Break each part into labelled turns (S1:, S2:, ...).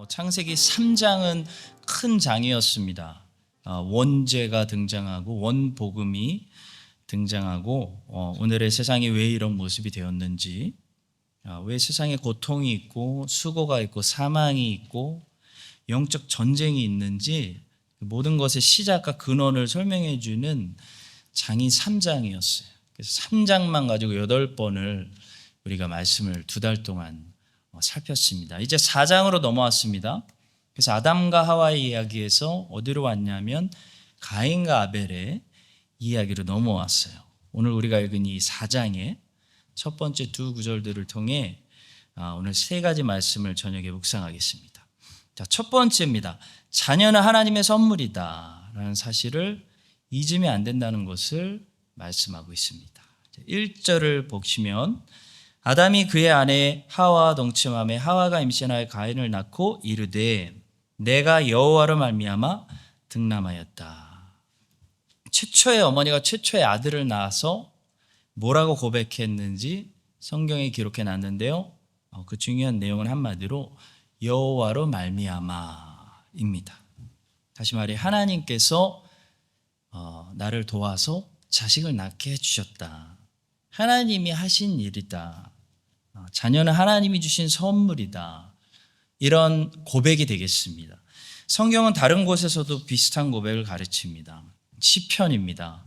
S1: 창세기 3장은 큰 장이었습니다. 원죄가 등장하고 원복음이 등장하고 오늘의 세상이 왜 이런 모습이 되었는지, 왜 세상에 고통이 있고 수고가 있고 사망이 있고 영적 전쟁이 있는지 모든 것의 시작과 근원을 설명해 주는 장이 3장이었어요. 그래서 3장만 가지고 8번을 우리가 말씀을 2달 동안 살폈습니다. 이제 4장으로 넘어왔습니다. 그래서 아담과 하와의 이야기에서 어디로 왔냐면 가인과 아벨의 이야기로 넘어왔어요. 오늘 우리가 읽은 이 4장의 첫 번째 2 구절들을 통해 오늘 3가지 말씀을 저녁에 묵상하겠습니다. 자, 첫 번째입니다. 자녀는 하나님의 선물이다 라는 사실을 잊으면 안 된다는 것을 말씀하고 있습니다. 1절을 보시면 아담이 그의 아내 하와와 동침하며 하와가 임신하여 가인을 낳고 이르되 내가 여호와로 말미암아 득남하였다. 최초의 어머니가 최초의 아들을 낳아서 뭐라고 고백했는지 성경에 기록해 놨는데요. 그 중요한 내용은 한마디로 여호와로 말미암아입니다. 다시 말해 하나님께서 나를 도와서 자식을 낳게 해주셨다. 하나님이 하신 일이다. 자녀는 하나님이 주신 선물이다. 이런 고백이 되겠습니다. 성경은 다른 곳에서도 비슷한 고백을 가르칩니다. 시편입니다.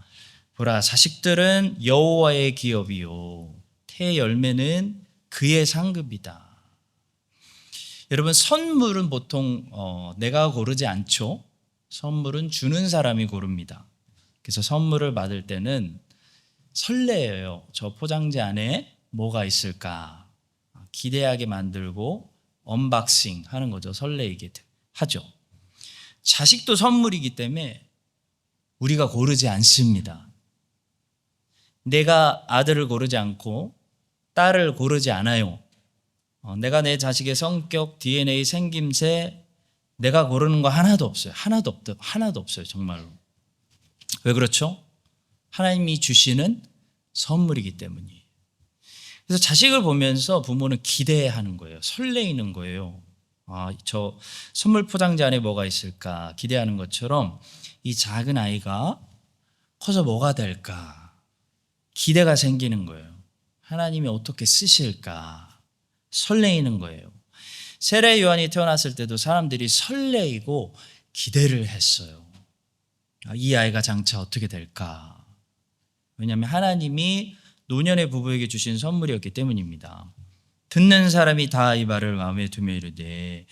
S1: 보라, 자식들은 여호와의 기업이요 태 열매는 그의 상급이다. 여러분, 선물은 보통 내가 고르지 않죠. 선물은 주는 사람이 고릅니다. 그래서 선물을 받을 때는 설레어요. 저 포장지 안에 뭐가 있을까 기대하게 만들고 언박싱 하는 거죠. 설레이게 하죠. 자식도 선물이기 때문에 우리가 고르지 않습니다. 내가 아들을 고르지 않고 딸을 고르지 않아요. 내가 내 자식의 성격, DNA, 생김새 내가 고르는 거 하나도 없어요. 하나도 없어요. 정말로. 왜 그렇죠? 하나님이 주시는 선물이기 때문이에요. 그래서 자식을 보면서 부모는 기대하는 거예요. 설레이는 거예요. 저 선물 포장지 안에 뭐가 있을까 기대하는 것처럼 이 작은 아이가 커서 뭐가 될까 기대가 생기는 거예요. 하나님이 어떻게 쓰실까 설레이는 거예요. 세례 요한이 태어났을 때도 사람들이 설레이고 기대를 했어요. 이 아이가 장차 어떻게 될까? 왜냐하면 하나님이 노년의 부부에게 주신 선물이었기 때문입니다. 듣는 사람이 다 이 말을 마음에 두며 이르되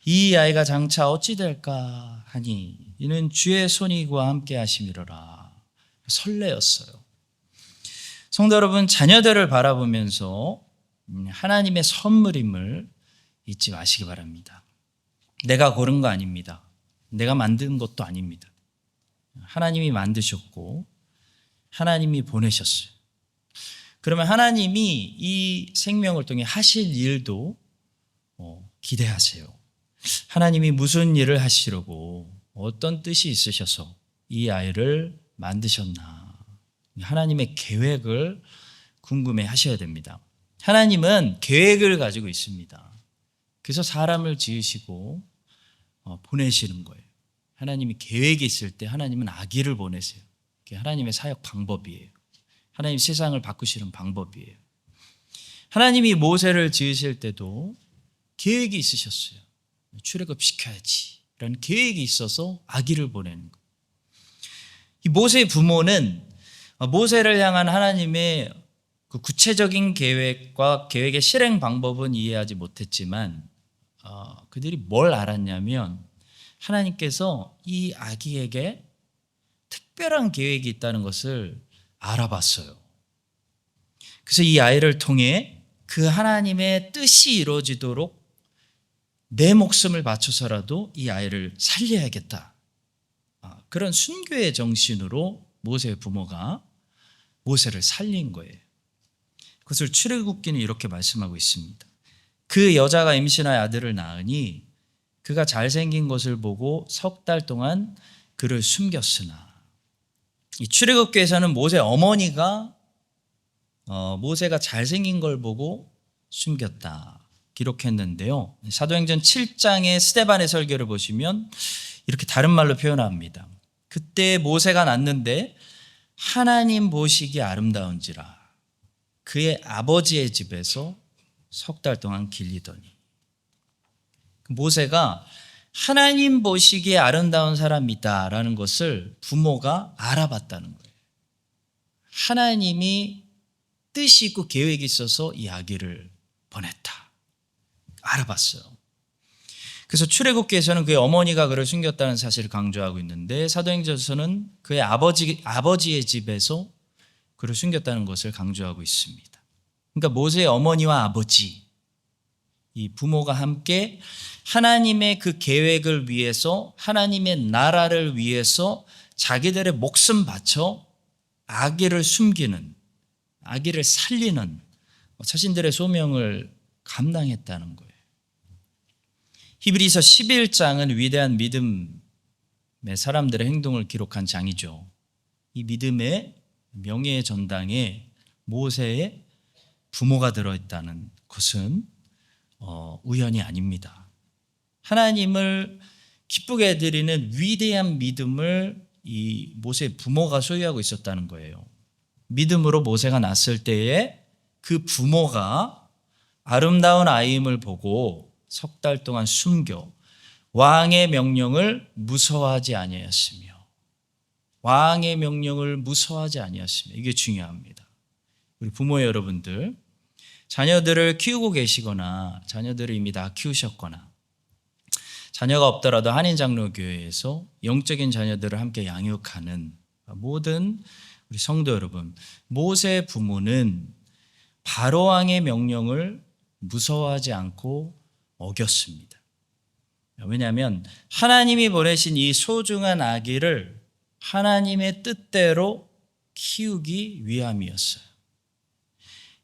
S1: 이 아이가 장차 어찌 될까 하니 이는 주의 손이 그와 함께 하심이로라. 설레었어요. 성도 여러분, 자녀들을 바라보면서 하나님의 선물임을 잊지 마시기 바랍니다. 내가 고른 거 아닙니다. 내가 만든 것도 아닙니다. 하나님이 만드셨고 하나님이 보내셨어요. 그러면 하나님이 이 생명을 통해 하실 일도 기대하세요. 하나님이 무슨 일을 하시려고 어떤 뜻이 있으셔서 이 아이를 만드셨나. 하나님의 계획을 궁금해 하셔야 됩니다. 하나님은 계획을 가지고 있습니다. 그래서 사람을 지으시고 보내시는 거예요. 하나님이 계획이 있을 때 하나님은 아기를 보내세요. 그게 하나님의 사역 방법이에요. 하나님 세상을 바꾸시는 방법이에요. 하나님이 모세를 지으실 때도 계획이 있으셨어요. 출애굽시켜야지 라는 계획이 있어서 아기를 보내는 거예요. 이 모세의 부모는 모세를 향한 하나님의 그 구체적인 계획과 계획의 실행 방법은 이해하지 못했지만 그들이 뭘 알았냐면 하나님께서 이 아기에게 특별한 계획이 있다는 것을 알아봤어요. 그래서 이 아이를 통해 그 하나님의 뜻이 이루어지도록 내 목숨을 바쳐서라도 이 아이를 살려야겠다. 그런 순교의 정신으로 모세의 부모가 모세를 살린 거예요. 그것을 출애굽기는 이렇게 말씀하고 있습니다. 그 여자가 임신하여 아들을 낳으니 그가 잘생긴 것을 보고 3달 동안 그를 숨겼으나 이 출애굽기에서는 모세 어머니가 모세가 잘생긴 걸 보고 숨겼다 기록했는데요. 사도행전 7장의 스데반의 설교를 보시면 이렇게 다른 말로 표현합니다. 그때 모세가 낳는데 하나님 보시기 아름다운지라 그의 아버지의 집에서 석 달 동안 길리더니. 모세가 하나님 보시기에 아름다운 사람이다라는 것을 부모가 알아봤다는 거예요. 하나님이 뜻이 있고 계획이 있어서 이 아기를 보냈다. 알아봤어요. 그래서 출애굽기에서는 그의 어머니가 그를 숨겼다는 사실을 강조하고 있는데 사도행전에서는 그의 아버지의 집에서 그를 숨겼다는 것을 강조하고 있습니다. 그러니까 모세의 어머니와 아버지, 이 부모가 함께 하나님의 그 계획을 위해서, 하나님의 나라를 위해서 자기들의 목숨 바쳐 아기를 숨기는, 아기를 살리는 자신들의 소명을 감당했다는 거예요. 히브리서 11장은 위대한 믿음의 사람들의 행동을 기록한 장이죠. 이 믿음의 명예의 전당에 모세의 부모가 들어있다는 것은 우연이 아닙니다. 하나님을 기쁘게 해드리는 위대한 믿음을 이 모세의 부모가 소유하고 있었다는 거예요. 믿음으로 모세가 낳았을 때에 그 부모가 아름다운 아이임을 보고 석 달 동안 숨겨 왕의 명령을 무서워하지 아니하였으며, 왕의 명령을 무서워하지 아니하였으며, 이게 중요합니다. 우리 부모 여러분들, 자녀들을 키우고 계시거나 자녀들을 이미 다 키우셨거나 자녀가 없더라도 한인장로교회에서 영적인 자녀들을 함께 양육하는 모든 우리 성도 여러분, 모세 부모는 바로왕의 명령을 무서워하지 않고 어겼습니다. 왜냐하면 하나님이 보내신 이 소중한 아기를 하나님의 뜻대로 키우기 위함이었어요.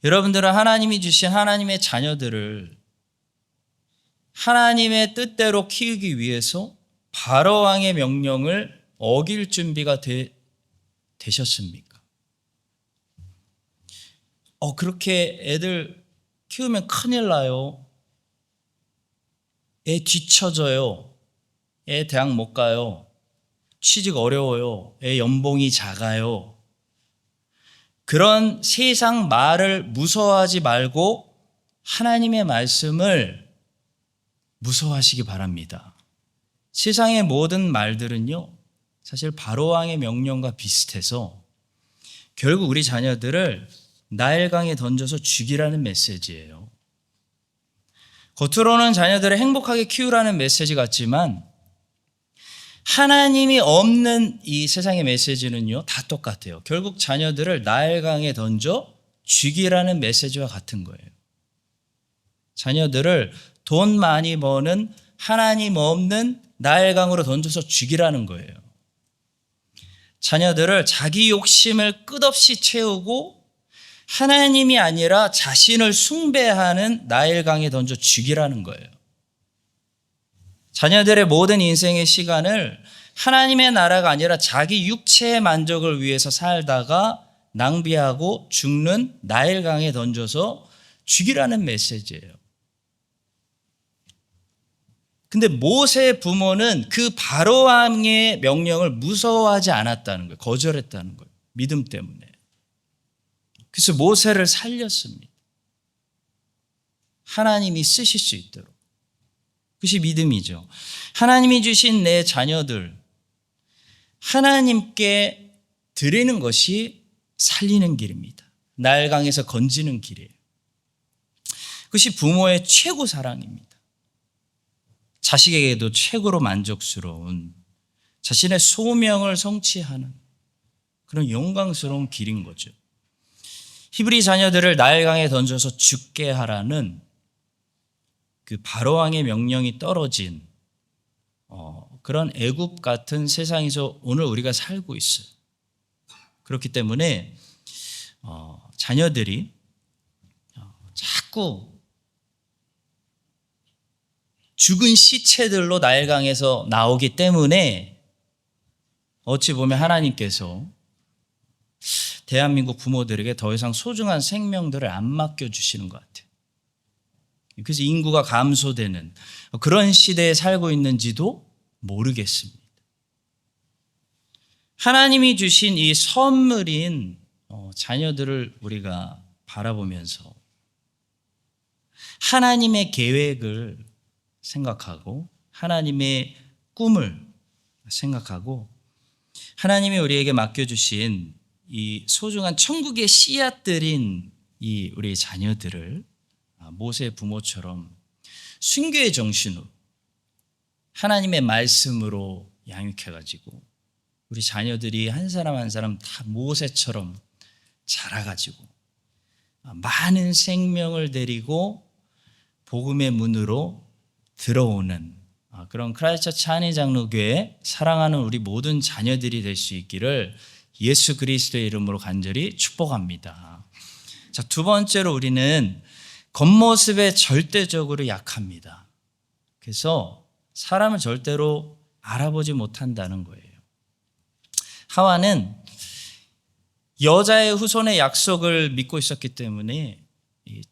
S1: 여러분들은 하나님이 주신 하나님의 자녀들을 하나님의 뜻대로 키우기 위해서 바로왕의 명령을 어길 준비가 되셨습니까? 그렇게 애들 키우면 큰일 나요. 애 뒤처져요. 애 대학 못 가요. 취직 어려워요. 애 연봉이 작아요. 그런 세상 말을 무서워하지 말고 하나님의 말씀을 무서워하시기 바랍니다. 세상의 모든 말들은요, 사실 바로왕의 명령과 비슷해서 결국 우리 자녀들을 나일강에 던져서 죽이라는 메시지예요. 겉으로는 자녀들을 행복하게 키우라는 메시지 같지만 하나님이 없는 이 세상의 메시지는요, 다 똑같아요. 결국 자녀들을 나일강에 던져 죽이라는 메시지와 같은 거예요. 자녀들을 돈 많이 버는 하나님 없는 나일강으로 던져서 죽이라는 거예요. 자녀들을 자기 욕심을 끝없이 채우고 하나님이 아니라 자신을 숭배하는 나일강에 던져 죽이라는 거예요. 자녀들의 모든 인생의 시간을 하나님의 나라가 아니라 자기 육체의 만족을 위해서 살다가 낭비하고 죽는 나일강에 던져서 죽이라는 메시지예요. 근데 모세의 부모는 그 바로왕의 명령을 무서워하지 않았다는 거예요. 거절했다는 거예요. 믿음 때문에. 그래서 모세를 살렸습니다. 하나님이 쓰실 수 있도록. 그것이 믿음이죠. 하나님이 주신 내 자녀들, 하나님께 드리는 것이 살리는 길입니다. 나일강에서 건지는 길이에요. 그것이 부모의 최고 사랑입니다. 자식에게도 최고로 만족스러운 자신의 소명을 성취하는 그런 영광스러운 길인 거죠. 히브리 자녀들을 나일강에 던져서 죽게 하라는 그 바로왕의 명령이 떨어진 그런 애굽 같은 세상에서 오늘 우리가 살고 있어요. 그렇기 때문에 자녀들이 자꾸 죽은 시체들로 나일강에서 나오기 때문에 어찌 보면 하나님께서 대한민국 부모들에게 더 이상 소중한 생명들을 안 맡겨주시는 것 같아요. 그래서 인구가 감소되는 그런 시대에 살고 있는지도 모르겠습니다. 하나님이 주신 이 선물인 자녀들을 우리가 바라보면서 하나님의 계획을 생각하고 하나님의 꿈을 생각하고 하나님이 우리에게 맡겨주신 이 소중한 천국의 씨앗들인 이 우리 자녀들을 모세 부모처럼 순교의 정신으로 하나님의 말씀으로 양육해가지고 우리 자녀들이 한 사람 한 사람 다 모세처럼 자라가지고 많은 생명을 데리고 복음의 문으로 들어오는 그런 크라이스트처치 한인장로교회 사랑하는 우리 모든 자녀들이 될 수 있기를 예수 그리스도의 이름으로 간절히 축복합니다. 자, 두 번째로 우리는 겉모습에 절대적으로 약합니다. 그래서 사람을 절대로 알아보지 못한다는 거예요. 하와는 여자의 후손의 약속을 믿고 있었기 때문에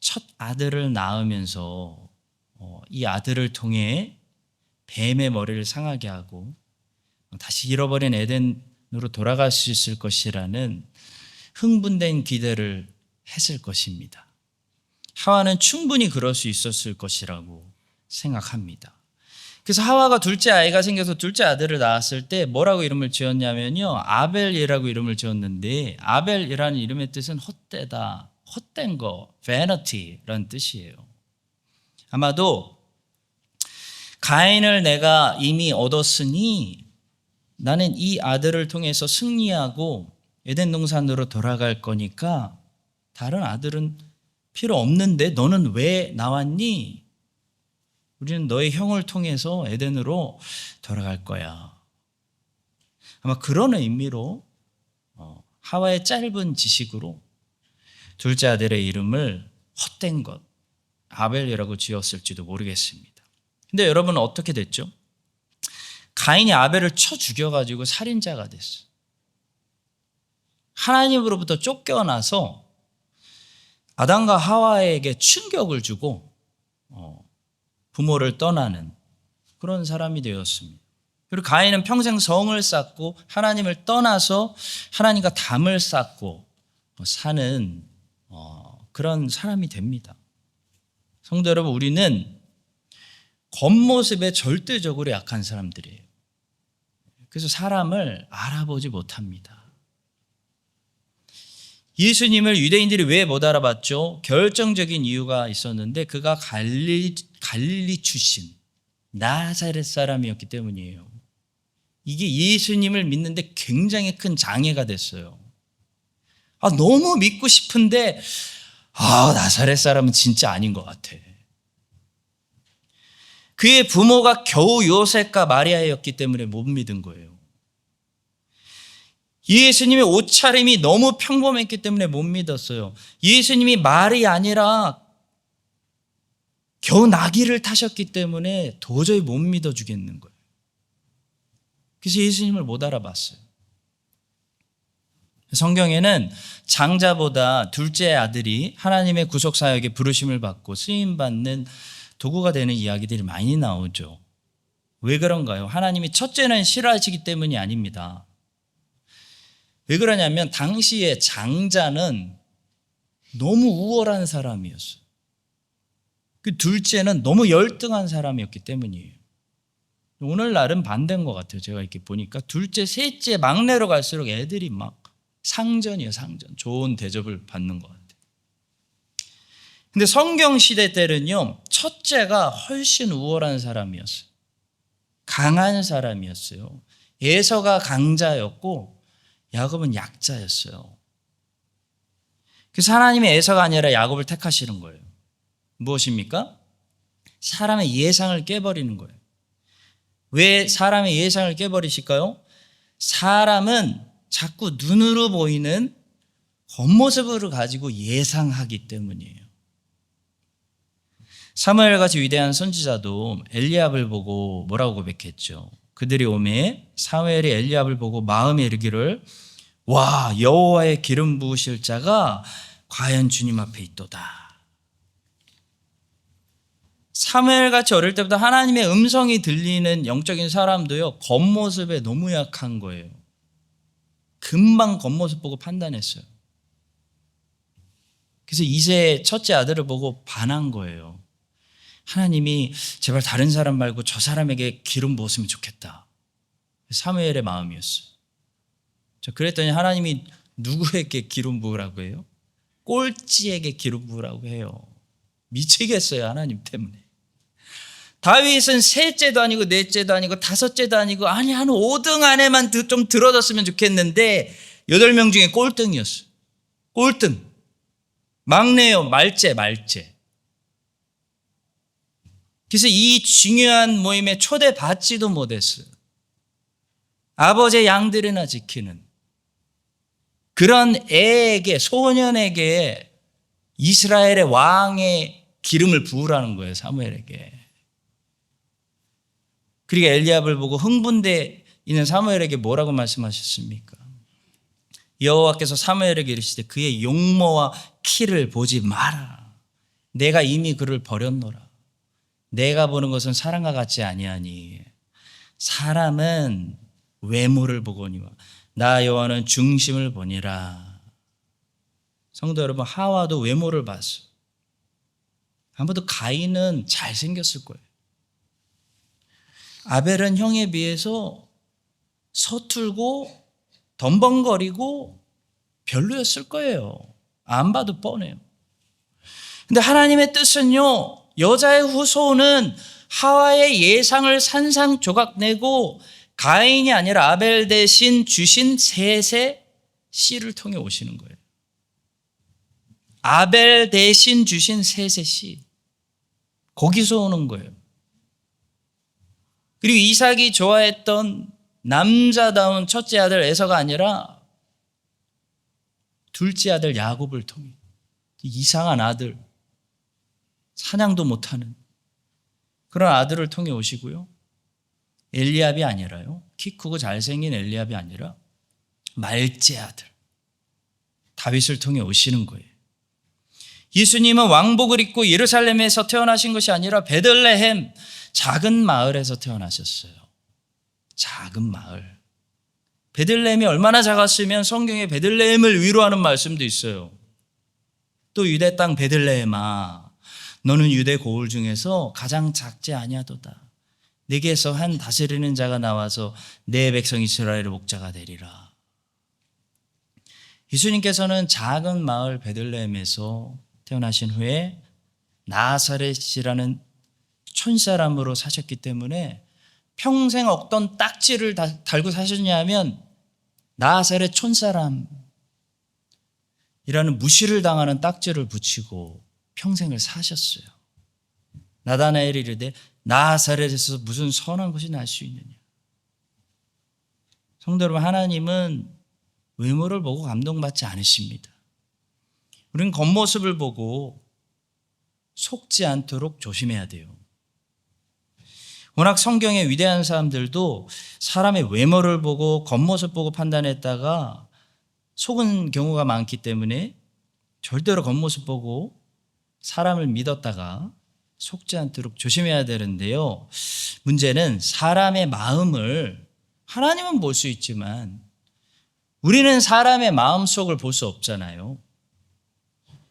S1: 첫 아들을 낳으면서 이 아들을 통해 뱀의 머리를 상하게 하고 다시 잃어버린 에덴으로 돌아갈 수 있을 것이라는 흥분된 기대를 했을 것입니다. 하와는 충분히 그럴 수 있었을 것이라고 생각합니다. 그래서 하와가 둘째 아이가 생겨서 둘째 아들을 낳았을 때 뭐라고 이름을 지었냐면요, 아벨이라고 이름을 지었는데 아벨이라는 이름의 뜻은 헛되다, 헛된 거, vanity라는 뜻이에요. 아마도 가인을 내가 이미 얻었으니 나는 이 아들을 통해서 승리하고 에덴 동산으로 돌아갈 거니까 다른 아들은 필요 없는데 너는 왜 나왔니? 우리는 너의 형을 통해서 에덴으로 돌아갈 거야. 아마 그런 의미로 하와의 짧은 지식으로 둘째 아들의 이름을 헛된 것, 아벨이라고 지었을지도 모르겠습니다. 근데 여러분은 어떻게 됐죠? 가인이 아벨을 쳐 죽여가지고 살인자가 됐어요. 하나님으로부터 쫓겨나서 아담과 하와에게 충격을 주고 부모를 떠나는 그런 사람이 되었습니다. 그리고 가인은 평생 성을 쌓고 하나님을 떠나서 하나님과 담을 쌓고 사는 그런 사람이 됩니다. 성도 여러분, 우리는 겉모습에 절대적으로 약한 사람들이에요. 그래서 사람을 알아보지 못합니다. 예수님을 유대인들이 왜 못 알아봤죠? 결정적인 이유가 있었는데 그가 갈릴리 출신 나사렛 사람이었기 때문이에요. 이게 예수님을 믿는데 굉장히 큰 장애가 됐어요. 너무 믿고 싶은데 나사렛 사람은 진짜 아닌 것 같아. 그의 부모가 겨우 요셉과 마리아였기 때문에 못 믿은 거예요. 예수님의 옷차림이 너무 평범했기 때문에 못 믿었어요. 예수님이 말이 아니라 겨우 나귀를 타셨기 때문에 도저히 못 믿어주겠는 거예요. 그래서 예수님을 못 알아봤어요. 성경에는 장자보다 둘째 아들이 하나님의 구속사역에 부르심을 받고 쓰임받는 도구가 되는 이야기들이 많이 나오죠. 왜 그런가요? 하나님이 첫째는 싫어하시기 때문이 아닙니다. 왜 그러냐면 당시에 장자는 너무 우월한 사람이었어요. 그 둘째는 너무 열등한 사람이었기 때문이에요. 오늘날은 반대인 것 같아요. 제가 이렇게 보니까 둘째, 셋째, 막내로 갈수록 애들이 막 상전이에요. 상전. 좋은 대접을 받는 것 같아요. 근데 성경 시대 때는요, 첫째가 훨씬 우월한 사람이었어요. 강한 사람이었어요. 에서가 강자였고 야곱은 약자였어요. 그래서 하나님이 에서가 아니라 야곱을 택하시는 거예요. 무엇입니까? 사람의 예상을 깨버리는 거예요. 왜 사람의 예상을 깨버리실까요? 사람은 자꾸 눈으로 보이는 겉모습을 가지고 예상하기 때문이에요. 사무엘같이 위대한 선지자도 엘리압을 보고 뭐라고 고백했죠? 그들이 오매 사무엘이 엘리압을 보고 마음에 이르기를 와, 여호와의 기름 부으실 자가 과연 주님 앞에 있도다. 사무엘같이 어릴 때부터 하나님의 음성이 들리는 영적인 사람도요, 겉모습에 너무 약한 거예요. 금방 겉모습 보고 판단했어요. 그래서 이세 첫째 아들을 보고 반한 거예요. 하나님이 제발 다른 사람 말고 저 사람에게 기름 부었으면 좋겠다. 사무엘의 마음이었어요. 그랬더니 하나님이 누구에게 기름 부으라고 해요? 꼴찌에게 기름 부으라고 해요. 미치겠어요, 하나님 때문에. 다윗은 셋째도 아니고 넷째도 아니고 다섯째도 아니고 아니 한 5등 안에만 좀 들어졌으면 좋겠는데 8명 중에 꼴등이었어요. 꼴등. 막내요. 말째. 그래서 이 중요한 모임에 초대받지도 못했어요. 아버지의 양들이나 지키는 그런 애에게, 소년에게 이스라엘의 왕의 기름을 부으라는 거예요, 사무엘에게. 그리고 엘리압을 보고 흥분돼 있는 사무엘에게 뭐라고 말씀하셨습니까? 여호와께서 사무엘에게 이르시되 그의 용모와 키를 보지 마라. 내가 이미 그를 버렸노라. 내가 보는 것은 사람과 같지 아니하니 사람은 외모를 보거니와 나 여호와는 중심을 보니라. 성도 여러분, 하와도 외모를 봤어요. 아무도 가인은 잘생겼을 거예요. 아벨은 형에 비해서 서툴고 덤벙거리고 별로였을 거예요. 안 봐도 뻔해요. 근데 하나님의 뜻은요, 여자의 후손은 하와의 예상을 산산조각 내고 가인이 아니라 아벨 대신 주신 셋의 씨를 통해 오시는 거예요. 아벨 대신 주신 셋의 씨. 거기서 오는 거예요. 그리고 이삭이 좋아했던 남자다운 첫째 아들 에서가 아니라 둘째 아들 야곱을 통해 이상한 아들, 사냥도 못하는 그런 아들을 통해 오시고요. 엘리압이 아니라요, 키 크고 잘생긴 엘리압이 아니라 말째 아들 다윗을 통해 오시는 거예요. 예수님은 왕복을 입고 예루살렘에서 태어나신 것이 아니라 베들레헴 작은 마을에서 태어나셨어요. 작은 마을. 베들레헴이 얼마나 작았으면 성경에 베들레헴을 위로하는 말씀도 있어요. 또 유대 땅 베들레헴아, 너는 유대 고을 중에서 가장 작지 아니하도다. 네게서 한 다스리는 자가 나와서 내 백성 이스라엘의 목자가 되리라. 예수님께서는 작은 마을 베들레헴에서 태어나신 후에 나사렛이라는 촌사람으로 사셨기 때문에 평생 어떤 딱지를 달고 사셨냐면 나사렛 촌사람이라는 무시를 당하는 딱지를 붙이고 평생을 사셨어요. 나다나엘이 이르되 나사렛에서 무슨 선한 것이 날 수 있느냐. 성도 여러분, 하나님은 외모를 보고 감동받지 않으십니다. 우리는 겉모습을 보고 속지 않도록 조심해야 돼요. 워낙 성경의 위대한 사람들도 사람의 외모를 보고 겉모습 보고 판단했다가 속은 경우가 많기 때문에 절대로 겉모습 보고 사람을 믿었다가 속지 않도록 조심해야 되는데요. 문제는 사람의 마음을 하나님은 볼 수 있지만 우리는 사람의 마음속을 볼 수 없잖아요.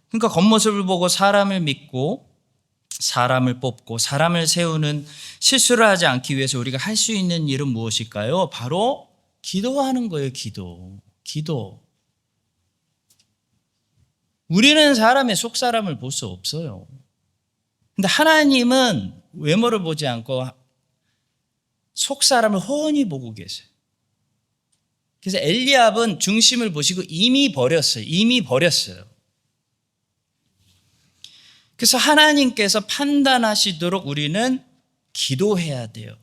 S1: 그러니까 겉모습을 보고 사람을 믿고 사람을 뽑고 사람을 세우는 실수를 하지 않기 위해서 우리가 할 수 있는 일은 무엇일까요? 바로 기도하는 거예요. 기도. 우리는 사람의 속 사람을 볼 수 없어요. 근데 하나님은 외모를 보지 않고 속 사람을 훤히 보고 계세요. 그래서 엘리압은 중심을 보시고 이미 버렸어요. 그래서 하나님께서 판단하시도록 우리는 기도해야 돼요.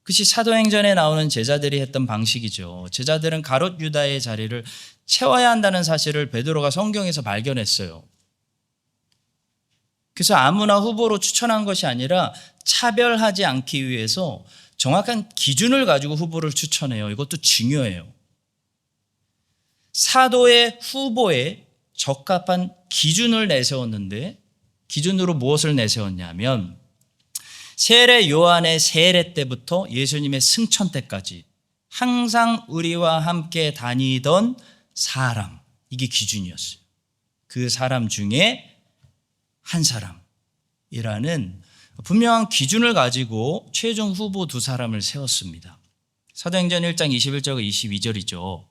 S1: 그것이 사도행전에 나오는 제자들이 했던 방식이죠. 제자들은 가롯 유다의 자리를 채워야 한다는 사실을 베드로가 성경에서 발견했어요. 그래서 아무나 후보로 추천한 것이 아니라 차별하지 않기 위해서 정확한 기준을 가지고 후보를 추천해요. 이것도 중요해요. 사도의 후보에 적합한 기준을 내세웠는데, 기준으로 무엇을 내세웠냐면 세례 요한의 세례 때부터 예수님의 승천 때까지 항상 우리와 함께 다니던 사람, 이게 기준이었어요. 그 사람 중에 한 사람이라는 분명한 기준을 가지고 최종 후보 두 사람을 세웠습니다. 사도행전 1장 21절과 22절이죠.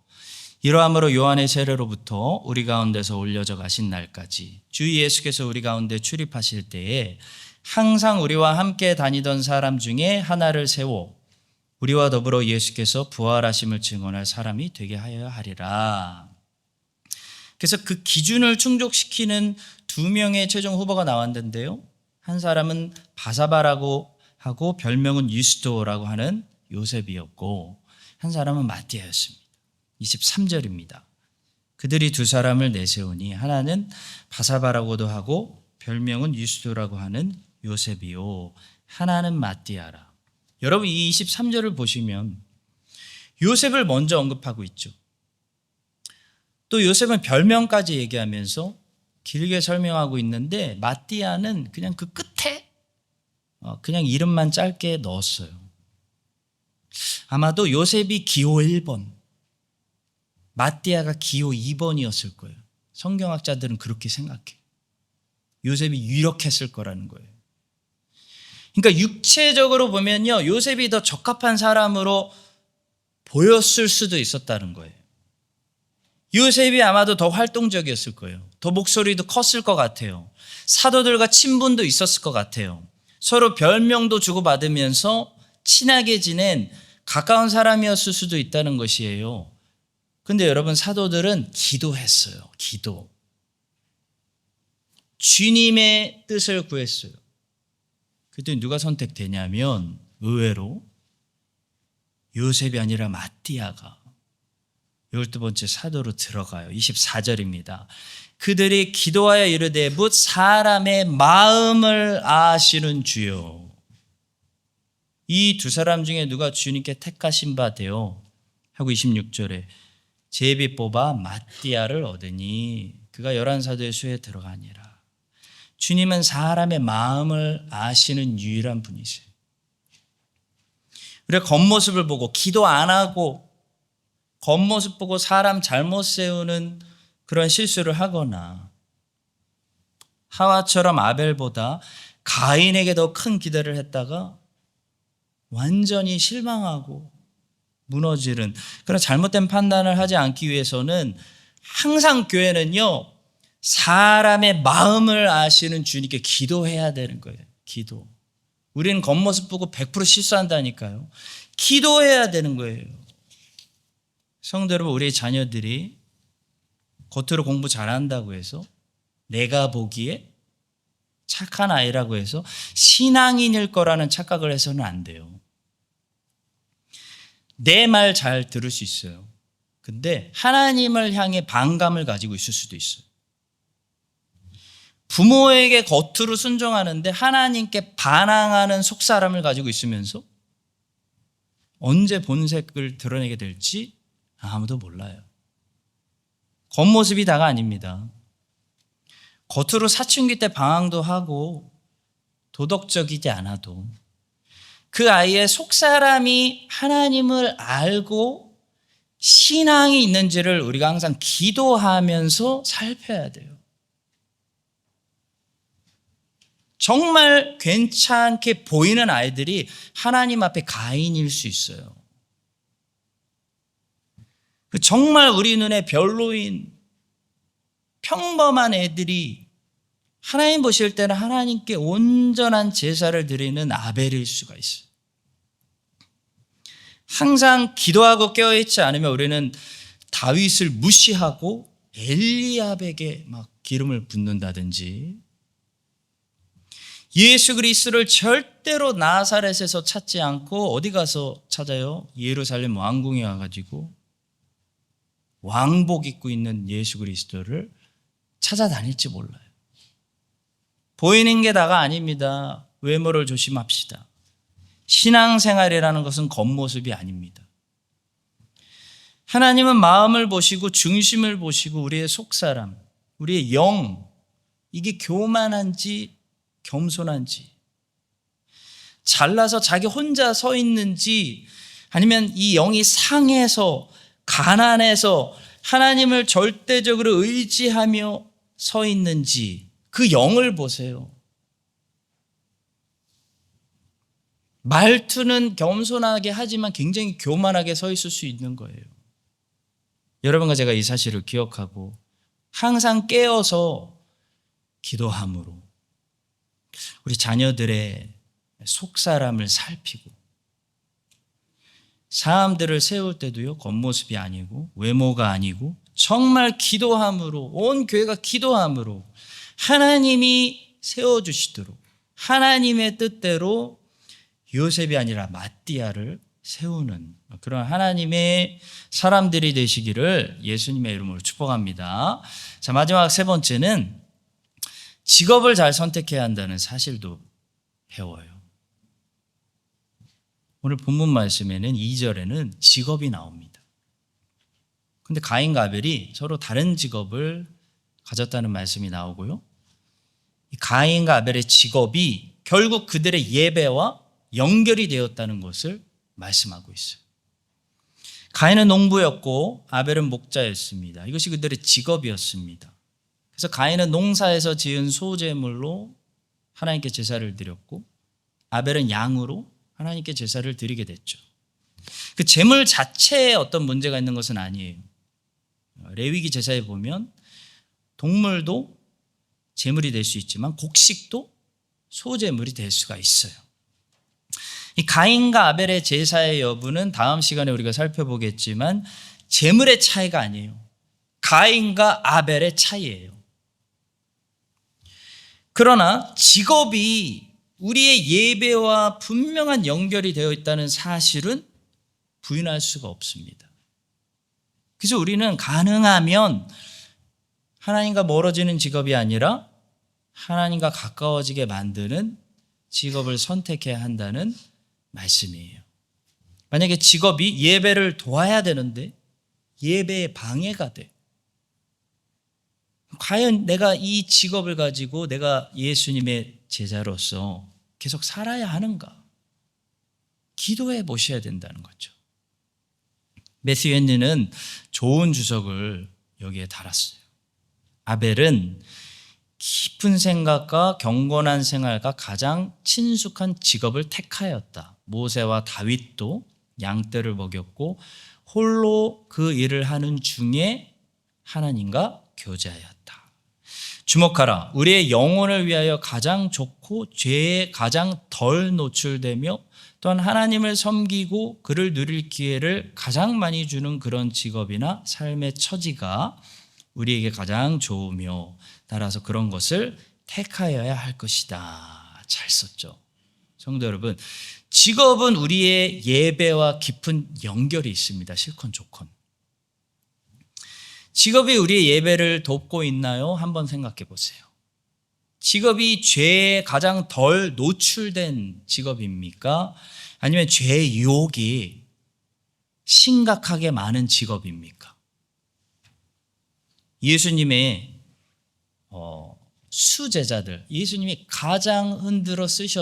S1: 이러함으로 요한의 세례로부터 우리 가운데서 올려져 가신 날까지 주 예수께서 우리 가운데 출입하실 때에 항상 우리와 함께 다니던 사람 중에 하나를 세워 우리와 더불어 예수께서 부활하심을 증언할 사람이 되게 하여야 하리라. 그래서 그 기준을 충족시키는 두 명의 최종 후보가 나왔는데요. 한 사람은 바사바라고 하고 별명은 유스도라고 하는 요셉이었고, 한 사람은 마띠아였습니다. 23절입니다. 그들이 두 사람을 내세우니 하나는 바사바라고도 하고 별명은 유스도라고 하는 요셉이요, 하나는 마띠아라. 여러분, 이 23절을 보시면 요셉을 먼저 언급하고 있죠. 또 요셉은 별명까지 얘기하면서 길게 설명하고 있는데 마띠아는 그냥 그 끝에 그냥 이름만 짧게 넣었어요. 아마도 요셉이 기호 1번, 마띠아가 기호 2번이었을 거예요. 성경학자들은 그렇게 생각해요. 요셉이 유력했을 거라는 거예요. 그러니까 육체적으로 보면요, 요셉이 더 적합한 사람으로 보였을 수도 있었다는 거예요. 요셉이 아마도 더 활동적이었을 거예요. 더 목소리도 컸을 것 같아요. 사도들과 친분도 있었을 것 같아요. 서로 별명도 주고받으면서 친하게 지낸 가까운 사람이었을 수도 있다는 것이에요. 근데 여러분, 사도들은 기도했어요. 기도. 주님의 뜻을 구했어요. 그때 누가 선택되냐면 의외로 요셉이 아니라 마띠아가 12번째 사도로 들어가요. 24절입니다. 그들이 기도하여 이르되 묻 사람의 마음을 아시는 주요. 이 두 사람 중에 누가 주님께 택하신 바 되어 하고 26절에 제비 뽑아 마띠아를 얻으니 그가 11사도의 수에 들어가니라. 주님은 사람의 마음을 아시는 유일한 분이세요. 우리가 겉모습을 보고 기도 안 하고 겉모습 보고 사람 잘못 세우는 그런 실수를 하거나 하와처럼 아벨보다 가인에게 더 큰 기대를 했다가 완전히 실망하고 무너지는 그런 잘못된 판단을 하지 않기 위해서는 항상 교회는요, 사람의 마음을 아시는 주님께 기도해야 되는 거예요. 기도. 우리는 겉모습 보고 100% 실수한다니까요. 기도해야 되는 거예요. 성도 여러분, 우리 자녀들이 겉으로 공부 잘한다고 해서 내가 보기에 착한 아이라고 해서 신앙인일 거라는 착각을 해서는 안 돼요. 내 말 잘 들을 수 있어요. 근데 하나님을 향해 반감을 가지고 있을 수도 있어요. 부모에게 겉으로 순종하는데 하나님께 반항하는 속사람을 가지고 있으면서 언제 본색을 드러내게 될지 아무도 몰라요. 겉모습이 다가 아닙니다. 겉으로 사춘기 때 방황도 하고 도덕적이지 않아도 그 아이의 속사람이 하나님을 알고 신앙이 있는지를 우리가 항상 기도하면서 살펴야 돼요. 정말 괜찮게 보이는 아이들이 하나님 앞에 가인일 수 있어요. 정말 우리 눈에 별로인 평범한 애들이 하나님 보실 때는 하나님께 온전한 제사를 드리는 아벨일 수가 있어요. 항상 기도하고 깨어있지 않으면 우리는 다윗을 무시하고 엘리압에게 막 기름을 붓는다든지, 예수 그리스도를 절대로 나사렛에서 찾지 않고 어디 가서 찾아요? 예루살렘 왕궁에 와가지고 왕복 입고 있는 예수 그리스도를 찾아다닐지 몰라요. 보이는 게 다가 아닙니다. 외모를 조심합시다. 신앙생활이라는 것은 겉모습이 아닙니다. 하나님은 마음을 보시고 중심을 보시고 우리의 속사람, 우리의 영, 이게 교만한지 겸손한지, 잘나서 자기 혼자 서 있는지, 아니면 이 영이 상해서 가난해서 하나님을 절대적으로 의지하며 서 있는지, 그 영을 보세요. 말투는 겸손하게 하지만 굉장히 교만하게 서 있을 수 있는 거예요. 여러분과 제가 이 사실을 기억하고 항상 깨어서 기도함으로 우리 자녀들의 속사람을 살피고, 사람들을 세울 때도요, 겉모습이 아니고 외모가 아니고 정말 기도함으로, 온 교회가 기도함으로 하나님이 세워주시도록, 하나님의 뜻대로 요셉이 아니라 마띠아를 세우는 그런 하나님의 사람들이 되시기를 예수님의 이름으로 축복합니다. 자, 마지막 세 번째는 직업을 잘 선택해야 한다는 사실도 배워요. 오늘 본문 말씀에는 2절에는 직업이 나옵니다. 근데 가인과 아벨이 서로 다른 직업을 가졌다는 말씀이 나오고요. 이 가인과 아벨의 직업이 결국 그들의 예배와 연결이 되었다는 것을 말씀하고 있어요. 가인은 농부였고 아벨은 목자였습니다. 이것이 그들의 직업이었습니다. 그래서 가인은 농사에서 지은 소제물로 하나님께 제사를 드렸고, 아벨은 양으로 하나님께 제사를 드리게 됐죠. 그 제물 자체에 어떤 문제가 있는 것은 아니에요. 레위기 제사에 보면 동물도 제물이 될 수 있지만 곡식도 소제물이 될 수가 있어요. 이 가인과 아벨의 제사의 여부는 다음 시간에 우리가 살펴보겠지만 제물의 차이가 아니에요. 가인과 아벨의 차이예요. 그러나 직업이 우리의 예배와 분명한 연결이 되어 있다는 사실은 부인할 수가 없습니다. 그래서 우리는 가능하면 하나님과 멀어지는 직업이 아니라 하나님과 가까워지게 만드는 직업을 선택해야 한다는 말씀이에요. 만약에 직업이 예배를 도와야 되는데 예배에 방해가 돼. 과연 내가 이 직업을 가지고 내가 예수님의 제자로서 계속 살아야 하는가? 기도해 보셔야 된다는 거죠. 매튜 헨리는 좋은 주석을 여기에 달았어요. 아벨은 깊은 생각과 경건한 생활과 가장 친숙한 직업을 택하였다. 모세와 다윗도 양떼를 먹였고 홀로 그 일을 하는 중에 하나님과 교제하였다. 주목하라. 우리의 영혼을 위하여 가장 좋고 죄에 가장 덜 노출되며 또한 하나님을 섬기고 그를 누릴 기회를 가장 많이 주는 그런 직업이나 삶의 처지가 우리에게 가장 좋으며 따라서 그런 것을 택하여야 할 것이다. 잘 썼죠. 성도 여러분, 직업은 우리의 예배와 깊은 연결이 있습니다. 실컷 좋건. 직업이 우리의 예배를 돕고 있나요? 한번 생각해 보세요. 직업이 죄에 가장 덜 노출된 직업입니까? 아니면 죄의 유혹이 심각하게 많은 직업입니까? 예수님의 수제자들, 예수님이 가장 흔들어 쓰실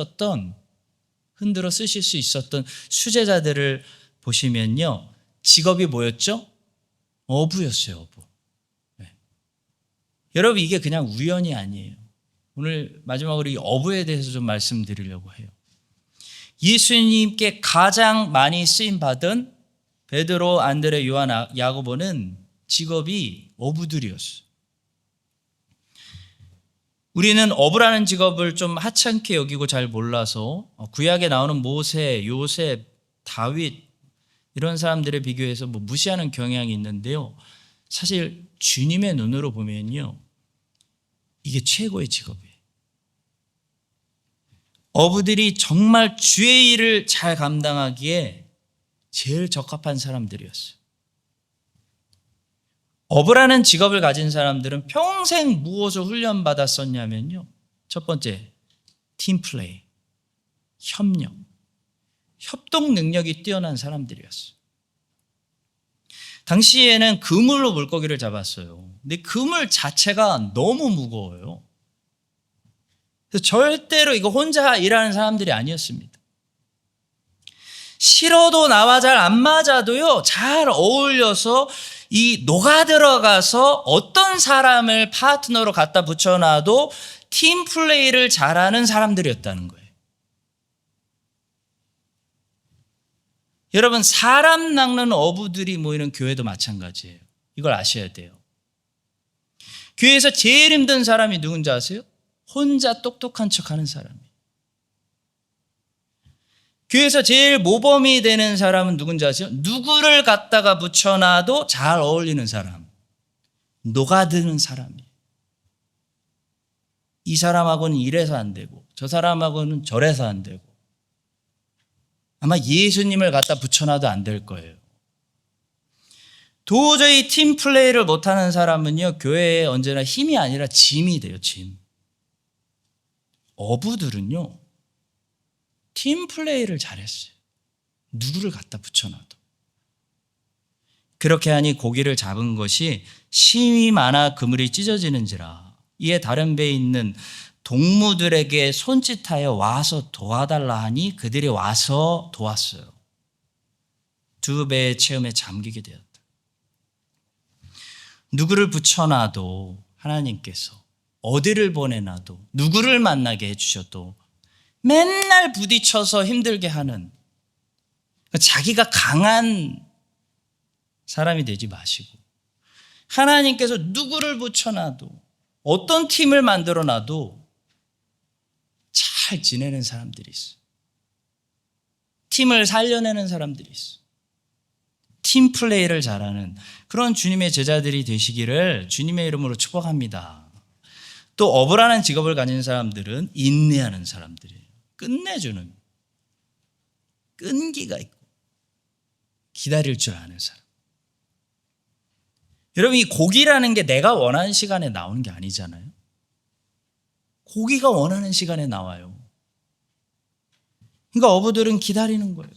S1: 수 있었던 수제자들을 보시면요, 직업이 뭐였죠? 어부였어요, 어부. 네. 여러분, 이게 그냥 우연이 아니에요. 오늘 마지막으로 이 어부에 대해서 좀 말씀드리려고 해요. 예수님께 가장 많이 쓰임 받은 베드로, 안드레, 요한, 야고보는 직업이 어부들이었어요. 우리는 어부라는 직업을 좀 하찮게 여기고 잘 몰라서 구약에 나오는 모세, 요셉, 다윗 이런 사람들에 비교해서 무시하는 경향이 있는데요. 사실 주님의 눈으로 보면요, 이게 최고의 직업이에요. 어부들이 정말 주의 일을 잘 감당하기에 제일 적합한 사람들이었어요. 어부라는 직업을 가진 사람들은 평생 무엇을 훈련받았었냐면요, 첫 번째, 팀플레이, 협력, 협동 능력이 뛰어난 사람들이었어요. 당시에는 그물로 물고기를 잡았어요. 근데 그물 자체가 너무 무거워요. 그래서 절대로 이거 혼자 일하는 사람들이 아니었습니다. 싫어도 나와 잘 안 맞아도요, 잘 어울려서 이 녹아 들어가서 어떤 사람을 파트너로 갖다 붙여놔도 팀 플레이를 잘하는 사람들이었다는 거예요. 여러분, 사람 낚는 어부들이 모이는 교회도 마찬가지예요. 이걸 아셔야 돼요. 교회에서 제일 힘든 사람이 누군지 아세요? 혼자 똑똑한 척하는 사람이에요. 교회에서 제일 모범이 되는 사람은 누군지 아세요? 누구를 갖다가 붙여놔도 잘 어울리는 사람, 녹아드는 사람이에요. 이 사람하고는 이래서 안 되고 저 사람하고는 저래서 안 되고, 아마 예수님을 갖다 붙여놔도 안 될 거예요. 도저히 팀 플레이를 못하는 사람은요, 교회에 언제나 힘이 아니라 짐이 돼요. 짐. 어부들은요, 팀 플레이를 잘했어요. 누구를 갖다 붙여놔도. 그렇게 하니 고기를 잡은 것이 심이 많아 그물이 찢어지는지라, 이에 다른 배에 있는 동무들에게 손짓하여 와서 도와달라 하니 그들이 와서 도왔어요. 두 배의 체험에 잠기게 되었다. 누구를 붙여놔도 하나님께서, 어디를 보내놔도, 누구를 만나게 해주셔도 맨날 부딪혀서 힘들게 하는, 자기가 강한 사람이 되지 마시고, 하나님께서 누구를 붙여놔도, 어떤 팀을 만들어놔도 잘 지내는 사람들이 있어요. 팀을 살려내는 사람들이 있어요. 팀 플레이를 잘하는 그런 주님의 제자들이 되시기를 주님의 이름으로 축복합니다. 또 어부라는 직업을 가진 사람들은 인내하는 사람들이에요. 끝내주는, 끈기가 있고 기다릴 줄 아는 사람. 여러분, 이 고기라는 게 내가 원하는 시간에 나오는 게 아니잖아요. 고기가 원하는 시간에 나와요. 그러니까 어부들은 기다리는 거예요.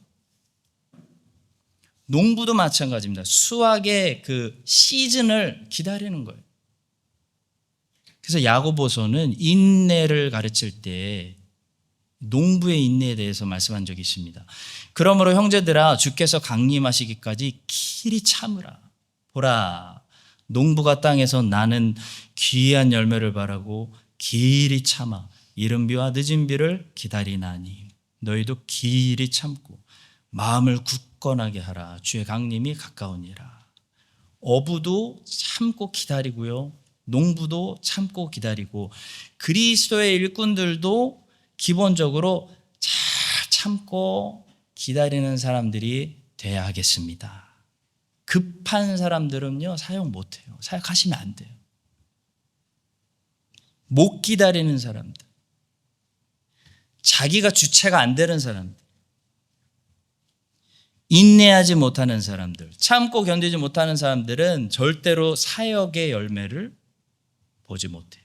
S1: 농부도 마찬가지입니다. 수확의 그 시즌을 기다리는 거예요. 그래서 야고보서는 인내를 가르칠 때 농부의 인내에 대해서 말씀한 적이 있습니다. 그러므로 형제들아, 주께서 강림하시기까지 길이 참으라. 보라, 농부가 땅에서 나는 귀한 열매를 바라고 길이 참아 이른 비와 늦은 비를 기다리나니 너희도 길이 참고 마음을 굳건하게 하라. 주의 강림이 가까우니라. 어부도 참고 기다리고요, 농부도 참고 기다리고, 그리스도의 일꾼들도 기본적으로 잘 참고 기다리는 사람들이 돼야 하겠습니다. 급한 사람들은요, 사역 못해요. 사역하시면 안 돼요. 못 기다리는 사람들, 자기가 주체가 안 되는 사람들, 인내하지 못하는 사람들, 참고 견디지 못하는 사람들은 절대로 사역의 열매를 보지 못해요.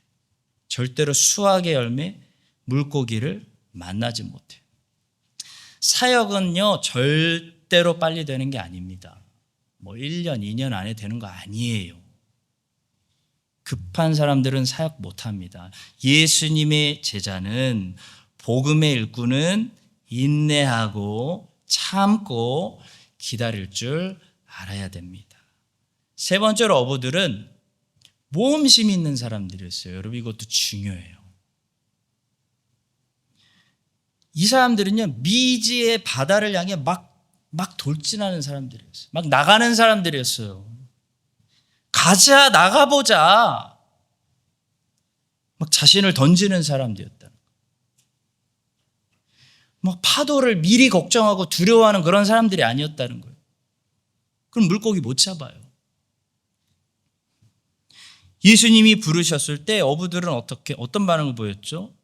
S1: 절대로 수확의 열매, 물고기를 만나지 못해요. 사역은요, 절대로 빨리 되는 게 아닙니다. 뭐 1년, 2년 안에 되는 거 아니에요. 급한 사람들은 사역 못합니다. 예수님의 제자는, 복음의 일꾼은 인내하고 참고 기다릴 줄 알아야 됩니다. 세 번째로 어부들은 모험심 있는 사람들이었어요. 여러분, 이것도 중요해요. 이 사람들은요, 미지의 바다를 향해 막 돌진하는 사람들이었어요. 막 나가는 사람들이었어요. 가자, 나가보자. 막 자신을 던지는 사람들이었다. 막 파도를 미리 걱정하고 두려워하는 그런 사람들이 아니었다는 거예요. 그럼 물고기 못 잡아요. 예수님이 부르셨을 때 어부들은 어떤 반응을 보였죠?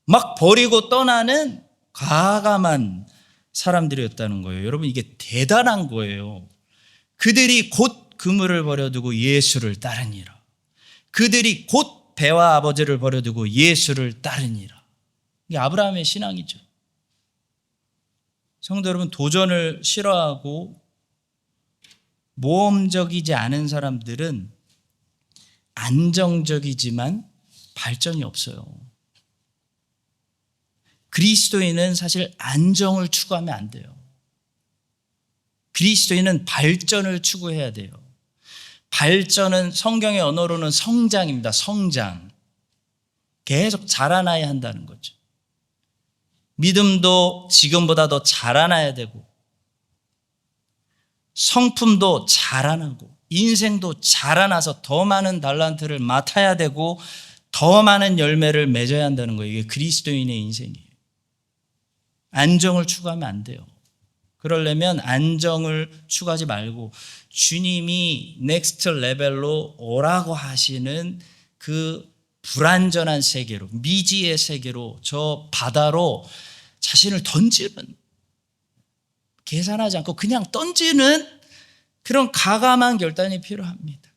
S1: 막 버리고 떠나는 과감한 사람들이었다는 거예요. 여러분, 이게 대단한 거예요. 그들이 곧 그물을 버려두고 예수를 따르니라. 그들이 곧 배와 아버지를 버려두고 예수를 따르니라. 이게 아브라함의 신앙이죠. 성도 여러분, 도전을 싫어하고 모험적이지 않은 사람들은 안정적이지만 발전이 없어요. 그리스도인은 사실 안정을 추구하면 안 돼요. 그리스도인은 발전을 추구해야 돼요. 발전은 성경의 언어로는 성장입니다. 성장. 계속 자라나야 한다는 거죠. 믿음도 지금보다 더 자라나야 되고, 성품도 자라나고, 인생도 자라나서 더 많은 달란트를 맡아야 되고, 더 많은 열매를 맺어야 한다는 거예요. 이게 그리스도인의 인생이에요. 안정을 추구하면 안 돼요. 그러려면 안정을 추구하지 말고 주님이 넥스트 레벨로 오라고 하시는 그 불완전한 세계로, 미지의 세계로, 저 바다로 자신을 던지는, 계산하지 않고 그냥 던지는 그런 과감한 결단이 필요합니다.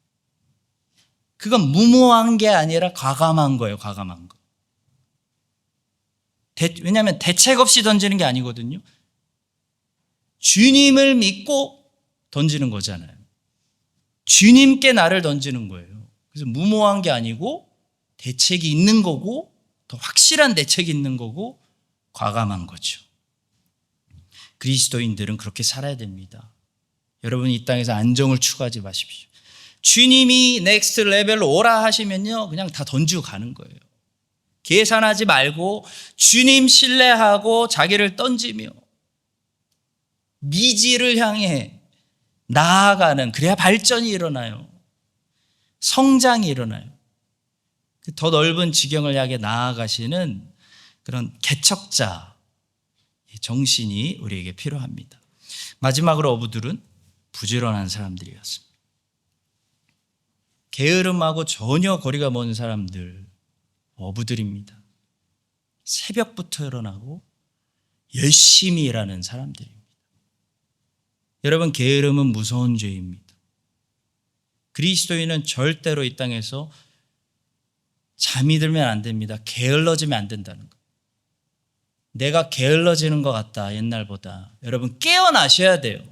S1: 그건 무모한 게 아니라 과감한 거예요. 과감한 거. 왜냐하면 대책 없이 던지는 게 아니거든요. 주님을 믿고 던지는 거잖아요. 주님께 나를 던지는 거예요. 그래서 무모한 게 아니고 대책이 있는 거고, 더 확실한 대책이 있는 거고, 과감한 거죠. 그리스도인들은 그렇게 살아야 됩니다. 여러분, 이 땅에서 안정을 추구하지 마십시오. 주님이 넥스트 레벨로 오라 하시면요, 그냥 다 던지고 가는 거예요. 계산하지 말고 주님 신뢰하고 자기를 던지며 미지를 향해 나아가는, 그래야 발전이 일어나요. 성장이 일어나요. 더 넓은 지경을 향해 나아가시는 그런 개척자 정신이 우리에게 필요합니다. 마지막으로 어부들은 부지런한 사람들이었습니다. 게으름하고 전혀 거리가 먼 사람들, 어부들입니다. 새벽부터 일어나고 열심히 일하는 사람들입니다. 여러분, 게으름은 무서운 죄입니다. 그리스도인은 절대로 이 땅에서 잠이 들면 안 됩니다. 게을러지면 안 된다는 거예요. 내가 게을러지는 것 같다, 옛날보다. 여러분, 깨어나셔야 돼요.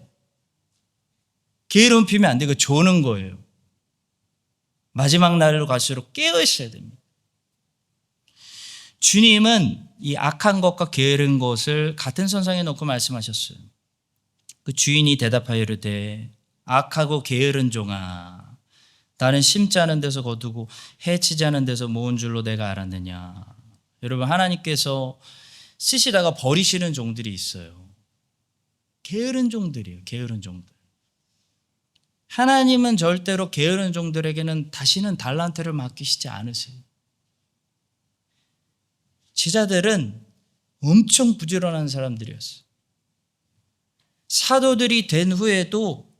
S1: 게으름 피면 안 되고 조는 거예요. 마지막 날로 갈수록 깨어 있어야 됩니다. 주님은 이 악한 것과 게으른 것을 같은 선상에 놓고 말씀하셨어요. 그 주인이 대답하여 이르되 악하고 게으른 종아, 나는 심지 않은 데서 거두고 해치지 않은 데서 모은 줄로 내가 알았느냐. 여러분, 하나님께서 쓰시다가 버리시는 종들이 있어요. 게으른 종들이에요. 게으른 종들. 하나님은 절대로 게으른 종들에게는 다시는 달란트를 맡기시지 않으세요. 제자들은 엄청 부지런한 사람들이었어요. 사도들이 된 후에도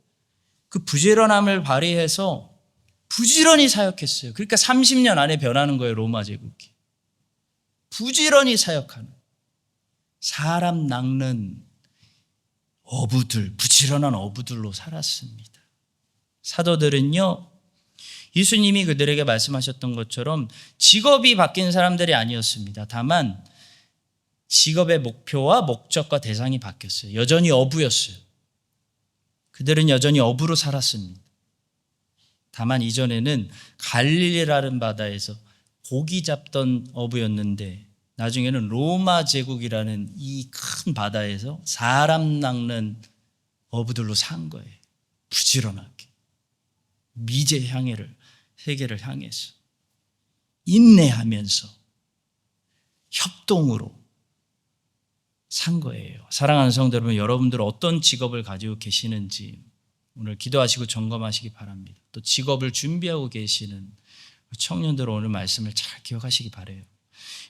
S1: 그 부지런함을 발휘해서 부지런히 사역했어요. 그러니까 30년 안에 변하는 거예요, 로마 제국이. 부지런히 사역하는, 사람 낚는 어부들, 부지런한 어부들로 살았습니다. 사도들은요, 예수님이 그들에게 말씀하셨던 것처럼 직업이 바뀐 사람들이 아니었습니다. 다만 직업의 목표와 목적과 대상이 바뀌었어요. 여전히 어부였어요. 그들은 여전히 어부로 살았습니다. 다만 이전에는 갈릴리라는 바다에서 고기 잡던 어부였는데, 나중에는 로마 제국이라는 이 큰 바다에서 사람 낚는 어부들로 산 거예요. 부지런하게. 미제 세계를 향해서 인내하면서 협동으로 산 거예요. 사랑하는 성도 여러분, 여러분들 어떤 직업을 가지고 계시는지 오늘 기도하시고 점검하시기 바랍니다. 또 직업을 준비하고 계시는 청년들, 오늘 말씀을 잘 기억하시기 바라요.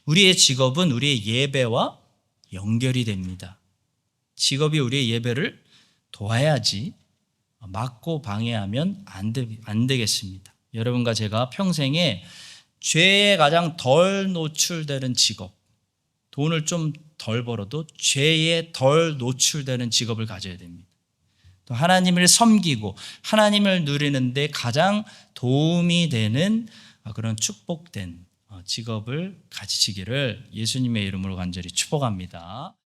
S1: 우리의 직업은 우리의 예배와 연결이 됩니다. 직업이 우리의 예배를 도와야지 막고 방해하면 안 되겠습니다. 여러분과 제가 평생에 죄에 가장 덜 노출되는 직업, 돈을 좀 덜 벌어도 죄에 덜 노출되는 직업을 가져야 됩니다. 또 하나님을 섬기고 하나님을 누리는데 가장 도움이 되는 그런 축복된 직업을 가지시기를 예수님의 이름으로 간절히 축복합니다.